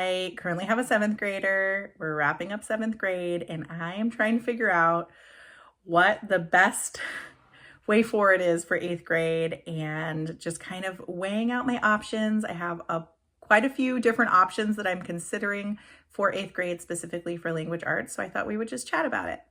I currently have a 7th grader. We're wrapping up 7th grade, and I am trying to figure out what the best way forward is for 8th grade and just kind of weighing out my options. I have quite a few different options that I'm considering for 8th grade, specifically for language arts. So I thought we would just chat about it.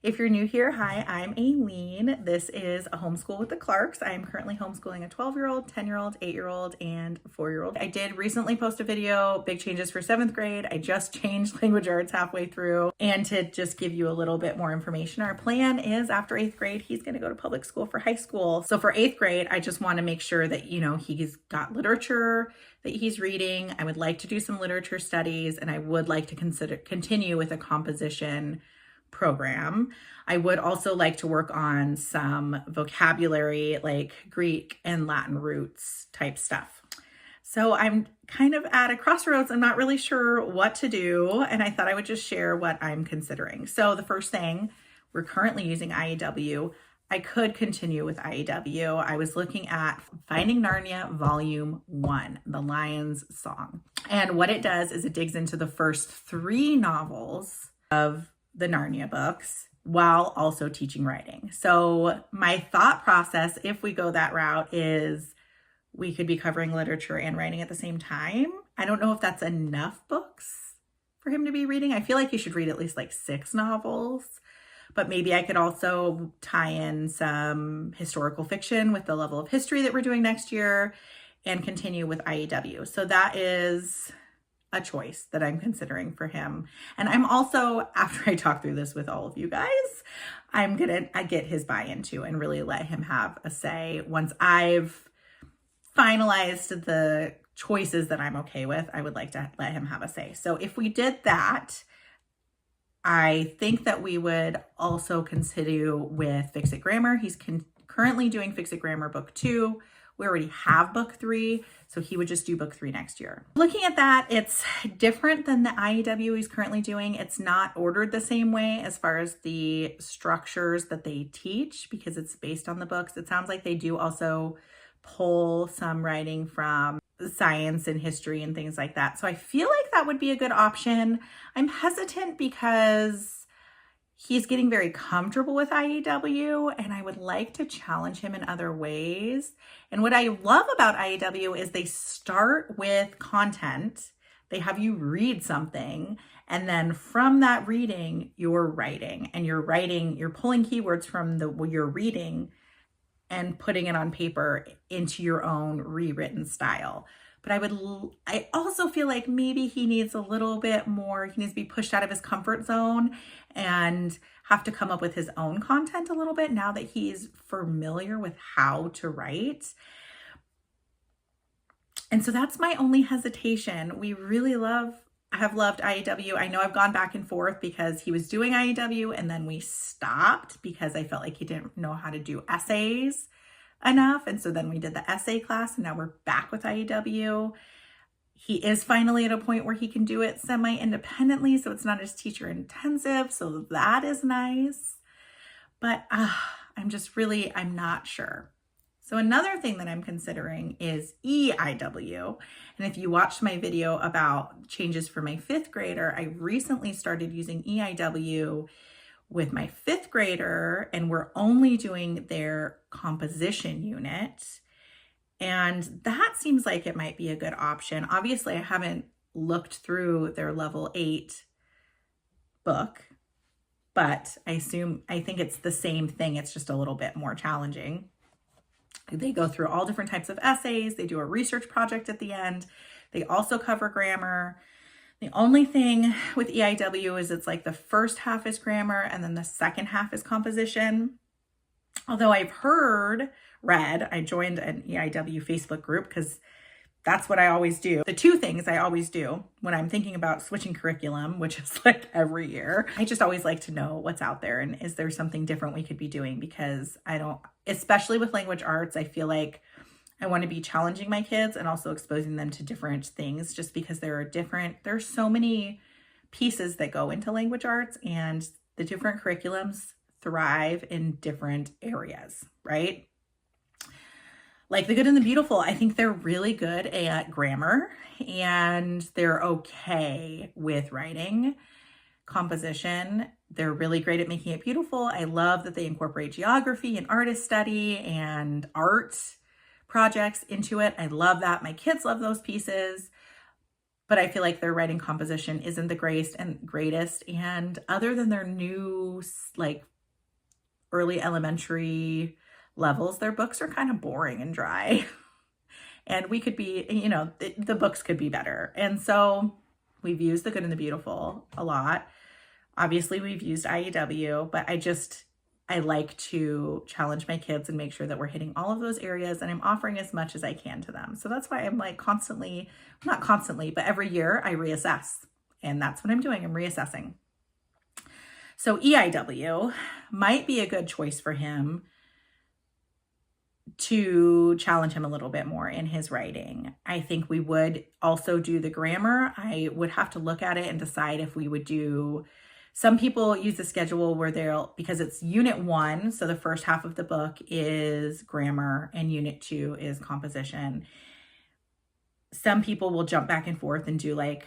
If you're new here, hi, I'm Aileen. This is a homeschool with the Clarks. I'm currently homeschooling a 12-year-old, 10-year-old, 8-year-old, and 4-year-old. I did recently post a video, big changes for 7th grade. I just changed language arts halfway through. And to just give you a little bit more information, our plan is after 8th grade, he's going to go to public school for high school. So for 8th grade, I just want to make sure that, he's got literature that he's reading. I would like to do some literature studies, and I would like to continue with a composition program. I would also like to work on some vocabulary like Greek and Latin roots type stuff. So I'm kind of at a crossroads. I'm not really sure what to do, and I thought I would just share what I'm considering. So the first thing, we're currently using IEW. I could continue with IEW. I was looking at Finding Narnia Volume 1, The Lion's Song. And what it does is it digs into the first 3 novels of the Narnia books while also teaching writing. So my thought process, if we go that route, is we could be covering literature and writing at the same time. I don't know if that's enough books for him to be reading. I feel like he should read at least like 6 novels, but maybe I could also tie in some historical fiction with the level of history that we're doing next year and continue with IEW. So that is a choice that I'm considering for him. And I'm also, after I talk through this with all of you guys, I'm gonna get his buy-in too and really let him have a say. Once I've finalized the choices that I'm okay with, I would like to let him have a say. So if we did that, I think that we would also consider with Fix It Grammar. He's currently doing Fix It Grammar Book 2. We already have Book 3, so he would just do Book 3 next year. Looking at that, it's different than the IEW he's currently doing. It's not ordered the same way as far as the structures that they teach because it's based on the books. It sounds like they do also pull some writing from science and history and things like that. So I feel like that would be a good option. I'm hesitant because he's getting very comfortable with IEW, and I would like to challenge him in other ways. And what I love about IEW is they start with content. They have you read something, and then from that reading, you're writing. And you're pulling keywords from what you're reading and putting it on paper into your own rewritten style. But I also feel like maybe he needs a little bit more, he needs to be pushed out of his comfort zone and have to come up with his own content a little bit now that he's familiar with how to write. And so that's my only hesitation. We really have loved IEW. I know I've gone back and forth because he was doing IEW and then we stopped because I felt like he didn't know how to do essays enough. And so then we did the essay class and now we're back with IEW. He is finally at a point where he can do it semi-independently, so it's not as teacher intensive. So that is nice. But I'm not sure. So another thing that I'm considering is EIW. And if you watched my video about changes for my 5th grader, I recently started using EIW with my 5th grader, and we're only doing their composition unit. And that seems like it might be a good option. Obviously, I haven't looked through their level 8 book, but I think it's the same thing. It's just a little bit more challenging. They go through all different types of essays. They do a research project at the end. They also cover grammar. The only thing with EIW is it's like the first half is grammar and then the second half is composition. Although I joined an EIW Facebook group because that's what I always do. The 2 things I always do when I'm thinking about switching curriculum, which is like every year, I just always like to know what's out there and is there something different we could be doing, because especially with language arts, I feel like I want to be challenging my kids and also exposing them to different things just because there's so many pieces that go into language arts and the different curriculums thrive in different areas, right? Like The Good and the Beautiful, I think they're really good at grammar and they're okay with writing. Composition, they're really great at making it beautiful. I love that they incorporate geography and artist study and art projects into it. I love that. My kids love those pieces, but I feel like their writing composition isn't the greatest. And other than their new, like, early elementary levels, their books are kind of boring and dry. And we could be, you know, the books could be better. And so we've used The Good and the Beautiful a lot. Obviously, we've used IEW, but I like to challenge my kids and make sure that we're hitting all of those areas and I'm offering as much as I can to them. So that's why I'm like constantly, not constantly, but every year I reassess. And that's what I'm doing. I'm reassessing. So EIW might be a good choice for him to challenge him a little bit more in his writing. I think we would also do the grammar. I would have to look at it and decide if we would do, some people use the schedule where because it's unit 1, so the first half of the book is grammar and unit 2 is composition. Some people will jump back and forth and do like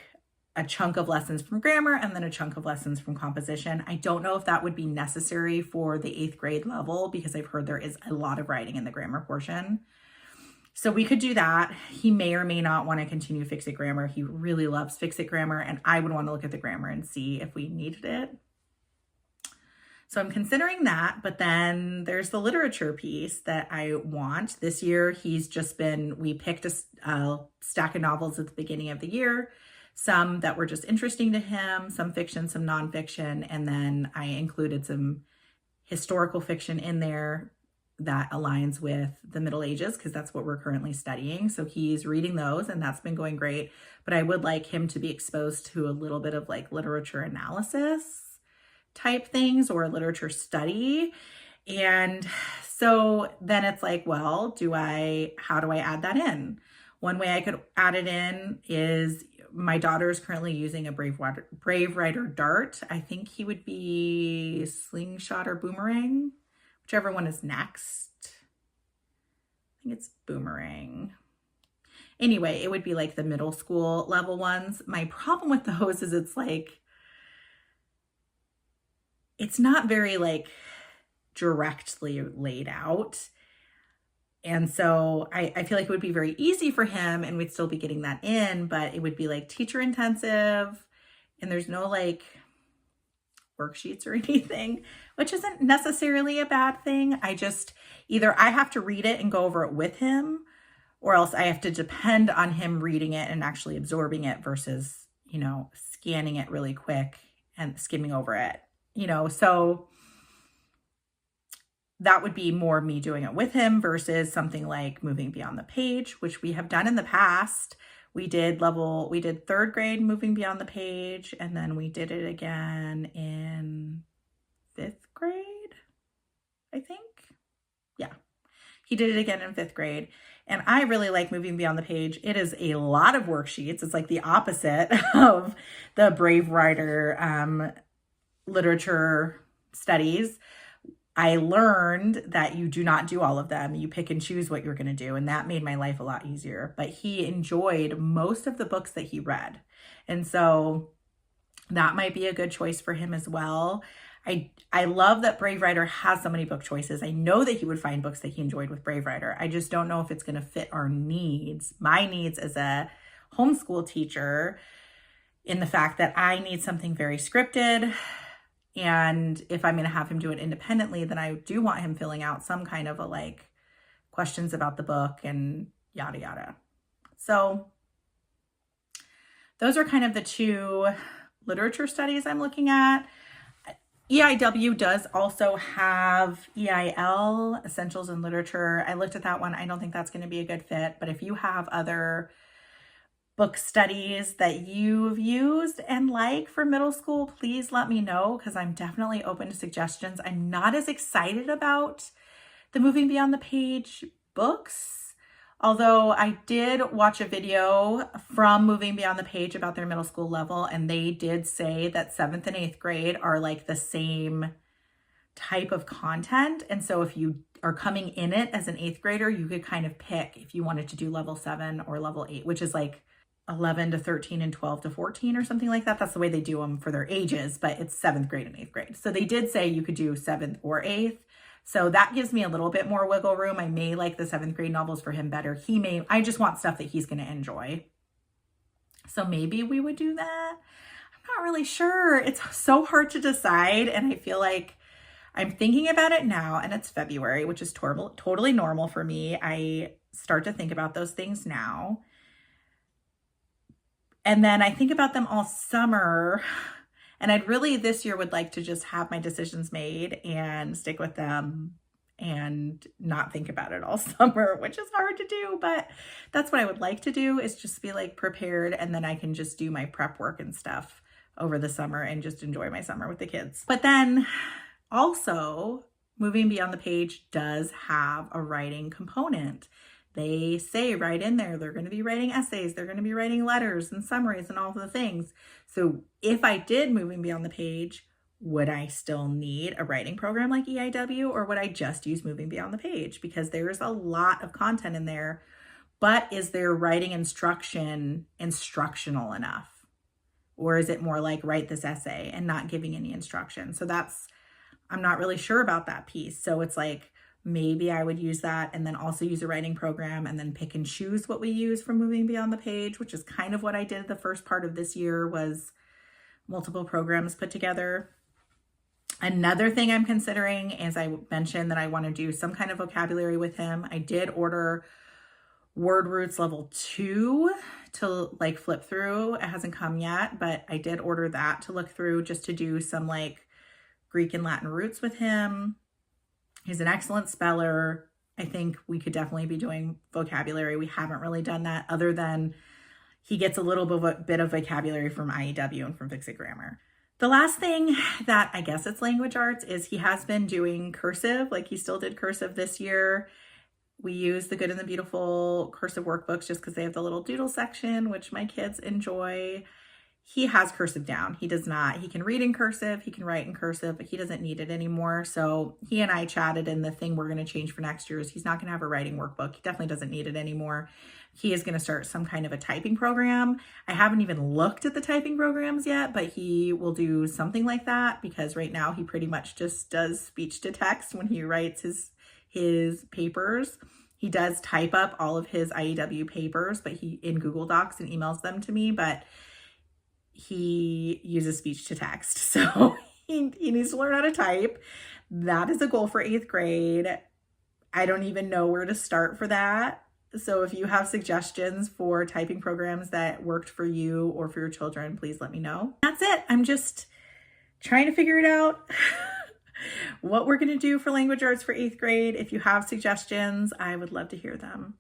a chunk of lessons from grammar and then a chunk of lessons from composition. I don't know if that would be necessary for the 8th grade level because I've heard there is a lot of writing in the grammar portion. So we could do that. He may or may not want to continue Fix-It Grammar. He really loves Fix-It Grammar, and I would want to look at the grammar and see if we needed it. So I'm considering that, but then there's the literature piece that I want. This year, we picked a stack of novels at the beginning of the year, some that were just interesting to him, some fiction, some nonfiction, and then I included some historical fiction in there that aligns with the Middle Ages because that's what we're currently studying. So he's reading those and that's been going great. But I would like him to be exposed to a little bit of like literature analysis type things or literature study. And so then it's like, well, how do I add that in? One way I could add it in is my daughter is currently using a Brave Writer Dart. I think he would be Slingshot or Boomerang, whichever one is next. I think it's Boomerang. Anyway, it would be like the middle school level ones. My problem with those is it's not very like directly laid out. And so I feel like it would be very easy for him and we'd still be getting that in, but it would be like teacher intensive and there's no like worksheets or anything, which isn't necessarily a bad thing. Either I have to read it and go over it with him, or else I have to depend on him reading it and actually absorbing it versus, scanning it really quick and skimming over it, so that would be more me doing it with him versus something like Moving Beyond the Page, which we have done in the past. We did 3rd grade Moving Beyond the Page, and then we did it again in 5th grade, I think. Yeah, he did it again in 5th grade. And I really like Moving Beyond the Page. It is a lot of worksheets. It's like the opposite of the Brave Writer literature studies. I learned that you do not do all of them. You pick and choose what you're going to do. And that made my life a lot easier. But he enjoyed most of the books that he read. And so that might be a good choice for him as well. I love that Brave Writer has so many book choices. I know that he would find books that he enjoyed with Brave Writer. I just don't know if it's going to fit our needs, my needs as a homeschool teacher, in the fact that I need something very scripted. And if I'm going to have him do it independently, then I do want him filling out some kind of questions about the book and yada, yada. So those are kind of the 2 literature studies I'm looking at. EIW does also have EIL, Essentials in Literature. I looked at that one. I don't think that's going to be a good fit. But if you have other book studies that you've used and like for middle school, please let me know because I'm definitely open to suggestions. I'm not as excited about the Moving Beyond the Page books, although I did watch a video from Moving Beyond the Page about their middle school level, and they did say that 7th and 8th grade are like the same type of content. And so if you are coming in it as an 8th grader, you could kind of pick if you wanted to do level 7 or level 8, which is like 11 to 13 and 12 to 14 or something like that. That's the way they do them for their ages, but it's 7th grade and 8th grade. So they did say you could do 7th or 8th. So that gives me a little bit more wiggle room. I may like the 7th grade novels for him better. I just want stuff that he's going to enjoy. So maybe we would do that. I'm not really sure. It's so hard to decide. And I feel like I'm thinking about it now, and it's February, which is totally normal for me. I start to think about those things now. And then I think about them all summer. And I'd really this year would like to just have my decisions made and stick with them and not think about it all summer, which is hard to do, but that's what I would like to do, is just be like prepared, and then I can just do my prep work and stuff over the summer and just enjoy my summer with the kids. But then also, Moving Beyond the Page does have a writing component. They say right in there, they're going to be writing essays, they're going to be writing letters and summaries and all the things. So if I did Moving Beyond the Page, would I still need a writing program like EIW, or would I just use Moving Beyond the Page? Because there's a lot of content in there, but is their writing instruction instructional enough? Or is it more like write this essay and not giving any instruction? So I'm not really sure about that piece. So it's like, maybe I would use that and then also use a writing program and then pick and choose what we use for Moving Beyond the Page, which is kind of what I did the first part of this year, was multiple programs put together. Another thing I'm considering is, I mentioned that I want to do some kind of vocabulary with him. I did order Word Roots level 2 to like flip through. It hasn't come yet, but I did order that to look through, just to do some like Greek and Latin roots with him. He's an excellent speller. I think we could definitely be doing vocabulary. We haven't really done that, other than he gets a little bit of vocabulary from IEW and from Fix It Grammar. The last thing that I guess it's language arts is he has been doing cursive. Like, he still did cursive this year. We use the Good and the Beautiful cursive workbooks just because they have the little doodle section, which my kids enjoy. He has cursive down. He does not. He can read in cursive, he can write in cursive, but he doesn't need it anymore. So he and I chatted, and the thing we're going to change for next year is he's not going to have a writing workbook. He definitely doesn't need it anymore. He is going to start some kind of a typing program. I haven't even looked at the typing programs yet, but he will do something like that, because right now he pretty much just does speech to text when he writes his papers. He does type up all of his IEW papers, but he in Google Docs and emails them to me, but he uses speech to text. So he needs to learn how to type. That is a goal for 8th grade. I don't even know where to start for that. So if you have suggestions for typing programs that worked for you or for your children, please let me know. That's it. I'm just trying to figure it out. What we're going to do for language arts for 8th grade. If you have suggestions, I would love to hear them.